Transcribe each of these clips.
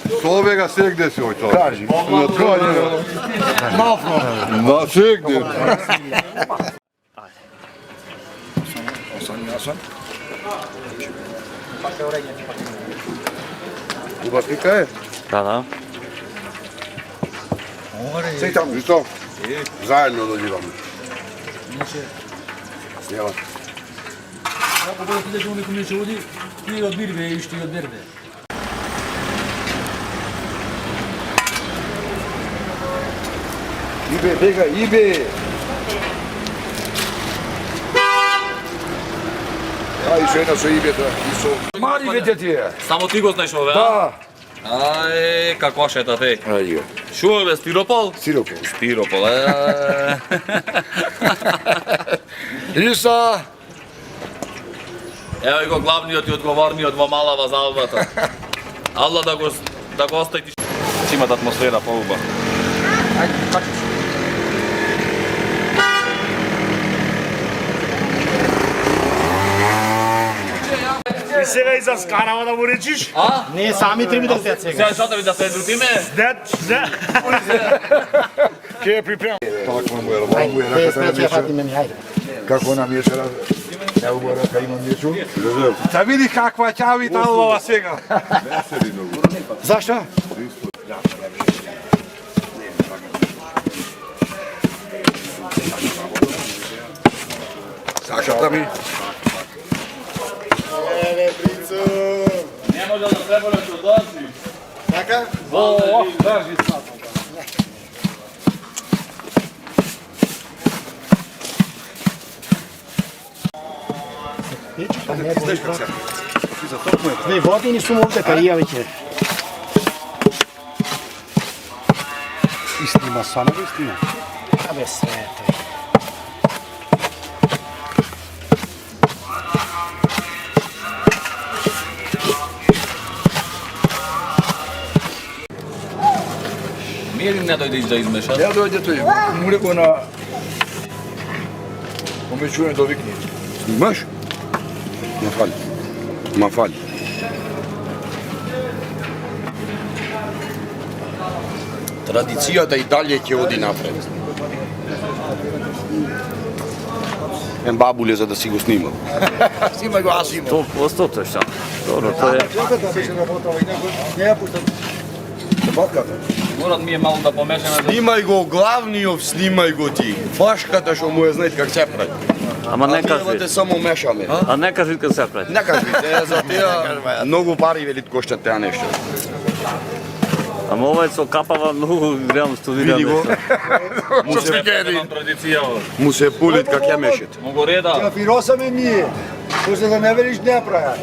С овега сегде си ојто. Кажи. На тоа Малфно. на сегде. Осам. Уба пика е? Да. Сеј таму. Висто? Заедно доđivamo. Snijela. Kako budete da nekom neće ovdje, ti od birbe i što od berbe. Ibe, bega, Ibe. Aj, žena sa Ibeta. Mari vete ti je. Само ти го знаеш ове, а? Da. Ај, како шета те? Ајде. Шо е бе, стиропол? Сиропол. Стиропол, Иса. Ево и го главниот и одговорниот во малава залбата. Алла да го остави. Ќе имат атмосфера поуба. И сега и за скарава да му речиш? А? Не, сами треба да се сега. Сега што да ви да се друтиме? Не. Ке припрем. Takva mu je, mu je raka da namješa. Kako namješa? Evo mu je raka ima mječu. Да види каква ќави талова сега. Zašto? Saša mi. Не може да треба да се доđi. Така? О, држи сад. Две години сум овде кај ја веќе. Istima, stvarno istima. Абе свето. Мирин не дојде да измеша. Ja dođe tu, mu rekao na... Ome čujem da vikni. Snimaš? Ma fali. Tradicija da i dalje će odi napred. En babulje za da si go snimao. Snimaj go, a snimao. 100% to je šta. Dobro, to je... Морат ми е малку да помешаме. Snimaj go, glavnijov, snimaj go ti. Фашката što mu je znati kak se pravi. Ама не A кажи. te samo mešame. А не кажи како се прави. Ne kaži, te za te mnogo pari velit košta te nešto. Ама ова е со капава многу реално студираме. Vidi go. Му се традиција. Mu se pulit kak je mešet. Му го реда. Пиросаме ние. Може да не вериш не правя.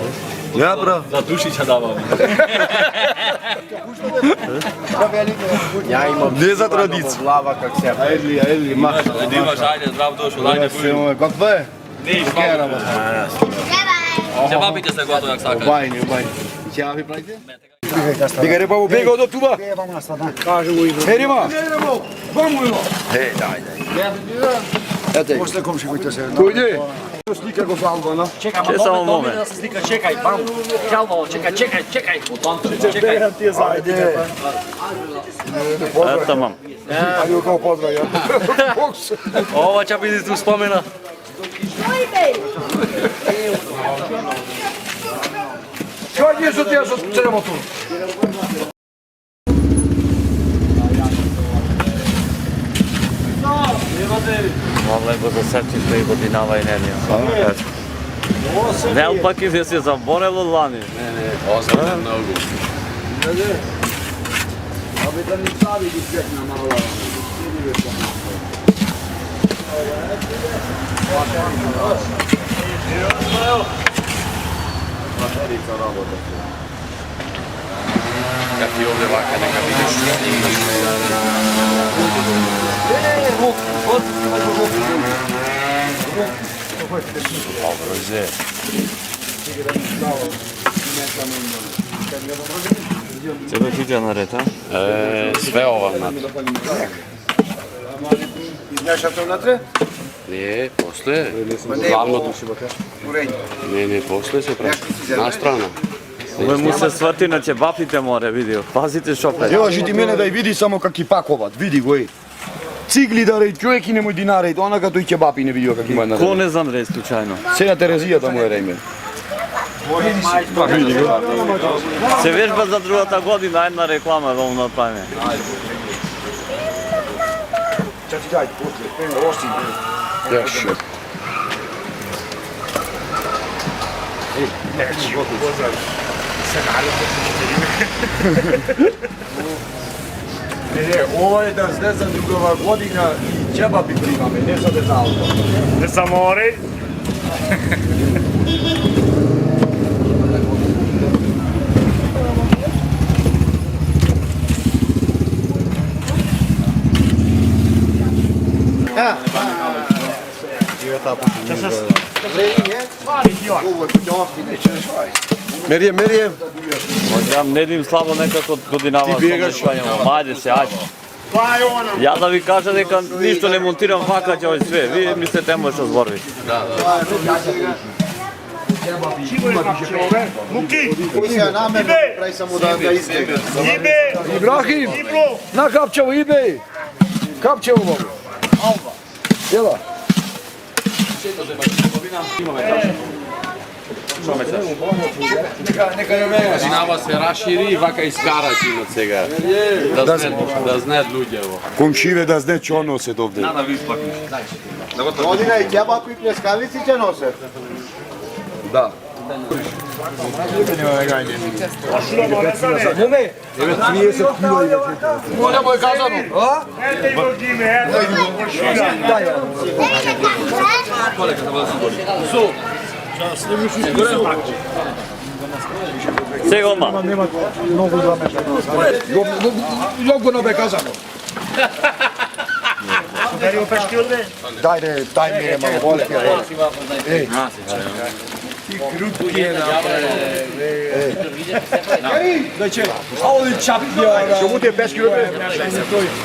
Ja, bra. За души ќе давам. Ја имам Ne za tradiciju. глава как се. Ајдли, маха. Да имаш, ајде, здрав дошол, ајде буди. Какво е? Не, извади. Ќе бабите се готови ако сакате. Бајни. Ќе ви правите? Diga rebavu, bega do tuba. Бега на да. Кажи го Ибро. Herima. Vamo. Hej, daj. Ete. После комшикујте се. Dođe. Slika go za Albana. Ќе само момент. Da se slika, čekaj, bam. Ćalvo, čekaj. Čekaj. Ти зајде. Ето мам. Ajde kao pozdrav, ja. Boks. Ова ќе биде tu спомена. Kaj je što ti ja što ćemo tu? Мале го засечиш да и годинава енергија. Не, пак и да се заборел од лани. Ozbiljno mnogo. Kad ti ovdje vaka neka vidiš. Dobro, зе. Тебе ќе наред, а? Sve ova nad. Знаеш што внатре? Не, после. Главното. Не, после се прави. На страна. Ove mu se svrtina će bapite more, vidio. Pazite šofer. Evo, žiti mene da i vidi samo kak je pakovat, vidi go ej. Cigli da rej, čovjek i nemoj dinara ej, ona kad tu i kebapi ne vidio kak ima na Ko ne znam rej slučajno. Sena Terezija da mu je rejme. Pa vidi go. Se vježba za drugata godina, jedna reklama da mu napravim. Čak ti daj, poslije, osim. Još. Ovo je da ne za drugova godina i kebabi primame, ne za za auto. Ne za more. Merijem. Ja ne dim slabo nekako godinava s omišljanjem. Ajde se, ajde. Ja da vi kaže neka ništa ne montiram, fakat će ovo sve. Vi mislite ne možeš ozboriti. Muki! Ibrahim, na Kapčevu ide! Kapčevu mogu. Jela? Znava se raširi, vaka iskarači od svega. Da znaju ljudi ovo. Komšive da zne čo nose ovdje. Godina i kebaku i pljeskavici će nose. Da. Moljamo je kazanu. Ete i dođime, Sve odmah. Mnogo nobe kazano. Daj mire malo vole. Ej. Što bude 5 km.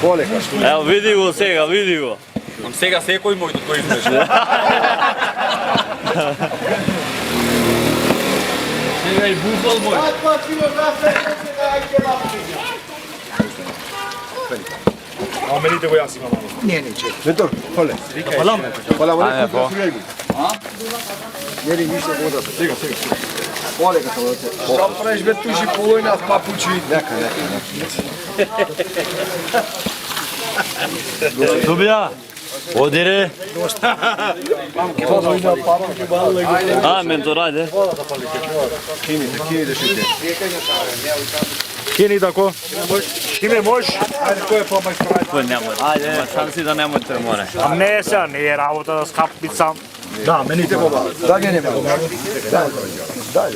Vole. Evo vidi go svega, vidi go. On sega sekoj moj do tvojih izmeš. Sega i bufal moj. A menite go jasi malo. Nije niče. Vetor, hole. Hvala, Ajde, po. Jeli više voda. Sega. Hole ga to voda. Šta praviš be tuži polojna papuči? Neka. Dubija, odire. A, mentor, ajde. Kini tako? Kine moš? Ko nemoj. Ajde, šansi da nemojte more. A ne se, nije rabota da skapit sam. Da, meni te boba. Da ga nema. Daj.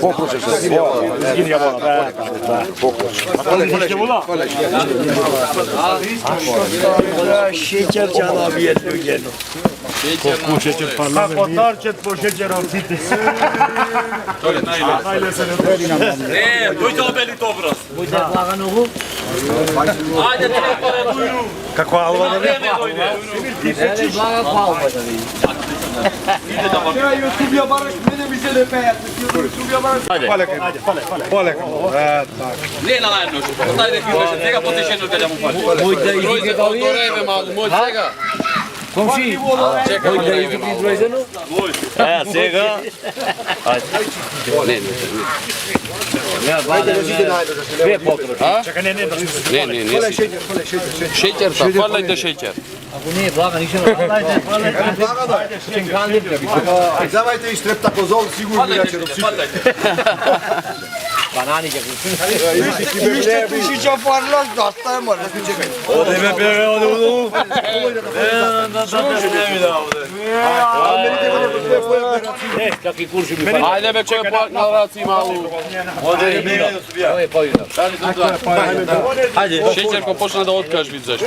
Pokruče se. Kini ga vola. Pokruče vola? Šećer će nabijeti ljudjeno. Kako tarčet po šećerovciti. Ne, dojte obeli to bros. Budete lagano hu? Ajde, treba buju. Kako alva ne Ne dojde. Ne, blaga palma da vidi. Ajde. Ne na lajno, potaj neki veže, tega potešeno kad mu paši. Brojze, odoreve malo, moj svega. Komši, Čekaj, da izgubi brojzenu? Svega. Ajde. Ne, sve pokroči. Čekaj, ne. Ne. Šećer, falajte šećer. Ako nije blaga, ništa ne falajte. Čenkani treba. Давайте ištrep tako zol, sigurno ja će dopsiti. Banani ga Ištrep pišića farlaš, dosta je možda, čekaj. Ode me pere, ode u. Ne mi da ovde. Kakvi kurši mi pa. Ajde be, koje na raci malo. Ode je bilo. Ovo je pojeno. Ajde, šećer ko počne da otkaš vid zašto.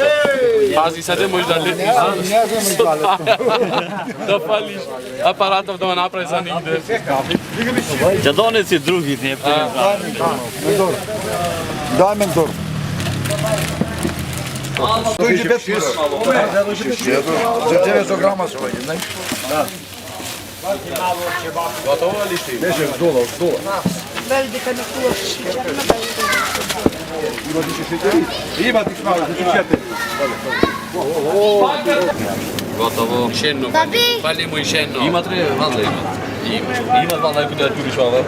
Pazi, sad ne možeš da letiš. Da pališ aparatov da napravi za nigde. Da donesi drugi, nije prije. Daj mentor. To iđe 5 kilo. Za 900 grama su ovdje, znaš? Da. Gotovo ili što ima? Leže zdola, zdola. Ima ti malo, znači 4. Gotovo. Šenno. Paljemo i šenno. Ima treba, valjda ima. Ima valjda je kuda turiš ovo.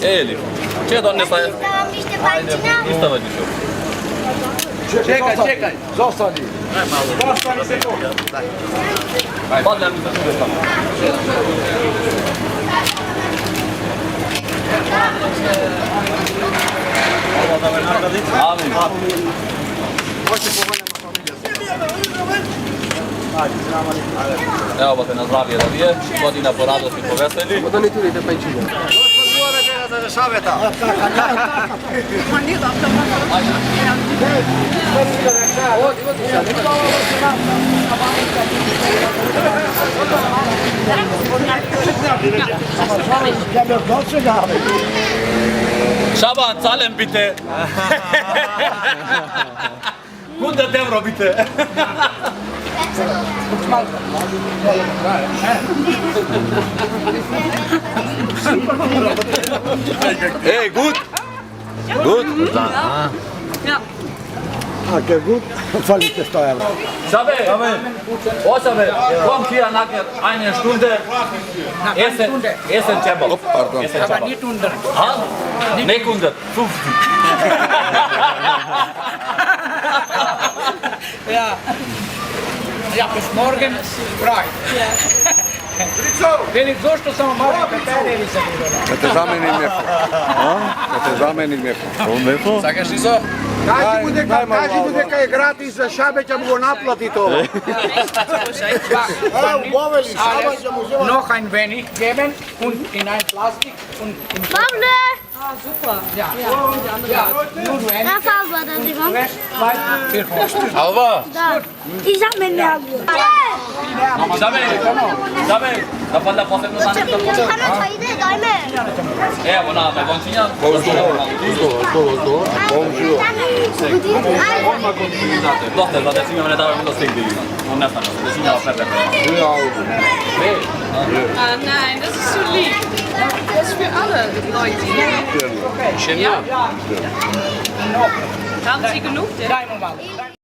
Eli. Če donesa je? Ajde, ništa vadi što. Čekaj. Zostani. Valjda mi se tude tamo. Amin. Evo te na zdravje da vije, godina po radosti, po veseli. Da ne turite pajčine. Šaban, zahlen bitte. 100 euro bitte. Ej, gut? Gut? Okay, gut. Verliebte Steuer. Šabe, Osabe, komm hier nachher eine Stunde essen Cebal. Pardon. Aber nicht 100. Ha? Nicht 100, 50. Ja. Ja, bis morgen frei. Veli, zašto samo malo katere se bilo? Da te zamenim mefo. Da te zamenim mefo. Sagaš ti so? Kaži mu neka je gratis za Šabeća mu go naplati to. Noch ein wenig geben und in ein Plastik und in Pavle! ja. Ja, nur wenn Na Farbe, da die Mann. weiter. Alva, Da. Die sagt mir mehr. Šabe, da falta posebno Kann sanita. man čajde, dajme. Evo na, me končinja. Dosta, da decimio ne davamo da stigli. On ne stane, decimio vas ne treba. Ah nein, das ist so lieb. Das ist für alle Leute. Schön, ja. Haben Sie genug? Dajmo malo.